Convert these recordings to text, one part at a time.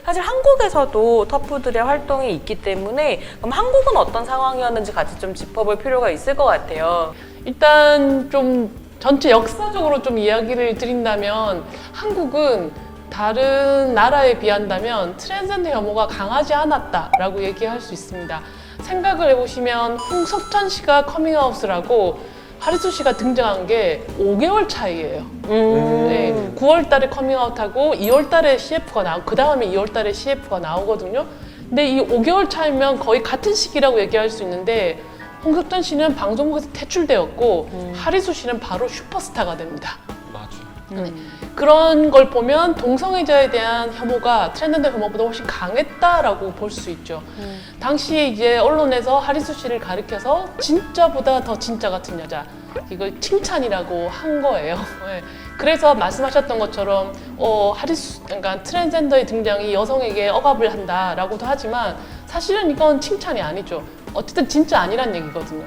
사실 한국에서도 터프들의 활동이 있기 때문에 그럼 한국은 어떤 상황이었는지 같이 좀 짚어볼 필요가 있을 것 같아요. 일단 좀 전체 역사적으로 좀 이야기를 드린다면 한국은 다른 나라에 비한다면 트랜스젠더 혐오가 강하지 않았다라고 얘기할 수 있습니다. 생각을 해보시면 홍석천 씨가 커밍아웃을 하고 하리수 씨가 등장한 게 5개월 차이예요. 네, 9월 달에 커밍아웃하고 2월 달에 CF가 나오고 그 다음에 2월 달에 CF가 나오거든요. 근데 이 5개월 차이면 거의 같은 시기라고 얘기할 수 있는데 홍석천 씨는 방송국에서 퇴출되었고 하리수 씨는 바로 슈퍼스타가 됩니다. 맞아요. 그런 걸 보면 동성애자에 대한 혐오가 트랜스젠더 혐오보다 훨씬 강했다라고 볼 수 있죠. 당시에 이제 언론에서 하리수 씨를 가리켜서 진짜보다 더 진짜 같은 여자, 이걸 칭찬이라고 한 거예요. 네. 그래서 말씀하셨던 것처럼 그러니까 트랜스젠더의 등장이 여성에게 억압을 한다라고도 하지만 사실은 이건 칭찬이 아니죠. 어쨌든 진짜 아니란 얘기거든요.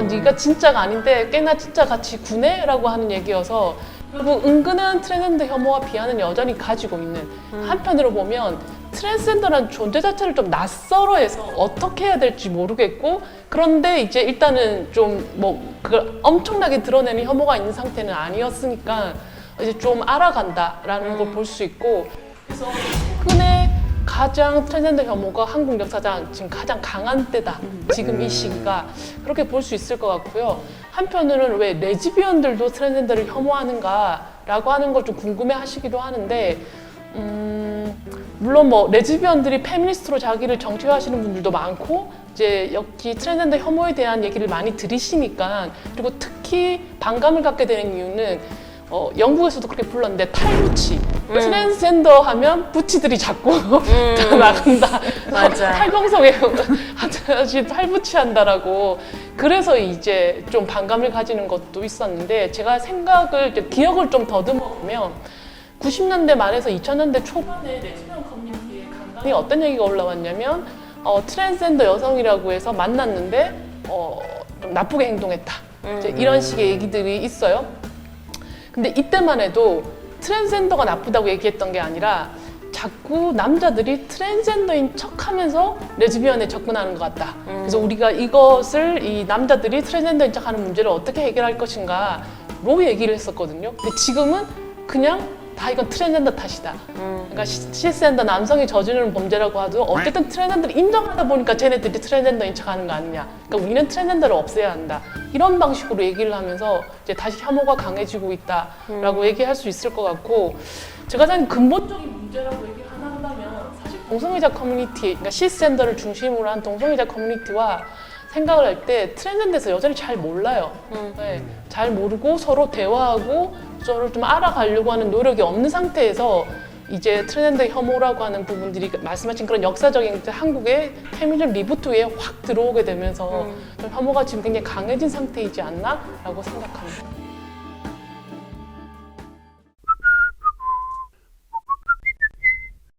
네가 진짜가 아닌데 꽤나 진짜 같이 구네? 라고 하는 얘기여서 결국 은근한 트랜스젠더 혐오와 비하는 여전히 가지고 있는 한편으로 보면 트랜스젠더라는 존재 자체를 좀 낯설어해서 어떻게 해야 될지 모르겠고 그런데 이제 일단은 좀 그걸 엄청나게 드러내는 혐오가 있는 상태는 아니었으니까 이제 좀 알아간다라는 걸 볼 수 있고 그래서 최근에 가장 트랜스젠더 혐오가 한국 역사상 지금 가장 강한 때다. 지금 이 시기가 그렇게 볼 수 있을 것 같고요. 한편으로는 왜 레즈비언들도 트랜스젠더를 혐오하는가라고 하는 걸 좀 궁금해 하시기도 하는데 물론 레즈비언들이 페미니스트로 자기를 정체화하시는 분들도 많고 이제 여기 트랜스젠더 혐오에 대한 얘기를 많이 들으시니까 그리고 특히 반감을 갖게 되는 이유는 영국에서도 그렇게 불렀는데 탈부치 트랜스젠더 하면 부치들이 자꾸 나간다. 맞아. 탈동성애 하듯이 탈부치한다라고 그래서 이제 좀 반감을 가지는 것도 있었는데 제가 기억을 좀 더듬어 보면 90년대 말에서 2000년대 초반에 레즈비언 커뮤니티에 간간히 어떤 얘기가 올라왔냐면 트랜스젠더 여성이라고 해서 만났는데 좀 나쁘게 행동했다. 이제 이런 식의 얘기들이 있어요. 근데 이때만 해도 트랜스젠더가 나쁘다고 얘기했던 게 아니라 자꾸 남자들이 트랜스젠더인 척하면서 레즈비언에 접근하는 것 같다. 그래서 우리가 이 남자들이 트랜스젠더인 척하는 문제를 어떻게 해결할 것인가로 얘기를 했었거든요. 근데 지금은 그냥 다 이건 트랜스젠더 탓이다. 그러니까 시스젠더 남성이 저지르는 범죄라고 하도 어쨌든 트랜스젠더를 인정하다 보니까 쟤네들이 트랜스젠더인 척하는 거 아니냐. 그러니까 우리는 트랜스젠더를 없애야 한다. 이런 방식으로 얘기를 하면서 이제 다시 혐오가 강해지고 있다라고 얘기할 수 있을 것 같고 제가 생각하는 근본적인 문제라고 얘기를 하나 한다면 사실 동성애자 커뮤니티, 그러니까 시스젠더를 중심으로 한 동성애자 커뮤니티와 생각을 할 때 트랜스젠더에서 여전히 잘 몰라요. 네, 잘 모르고 서로 대화하고 서로 좀 알아가려고 하는 노력이 없는 상태에서 이제 트랜스젠더 혐오라고 하는 부분들이 말씀하신 그런 역사적인 한국의 페미니즘 리부트에 확 들어오게 되면서 좀 혐오가 지금 굉장히 강해진 상태이지 않나라고 생각합니다.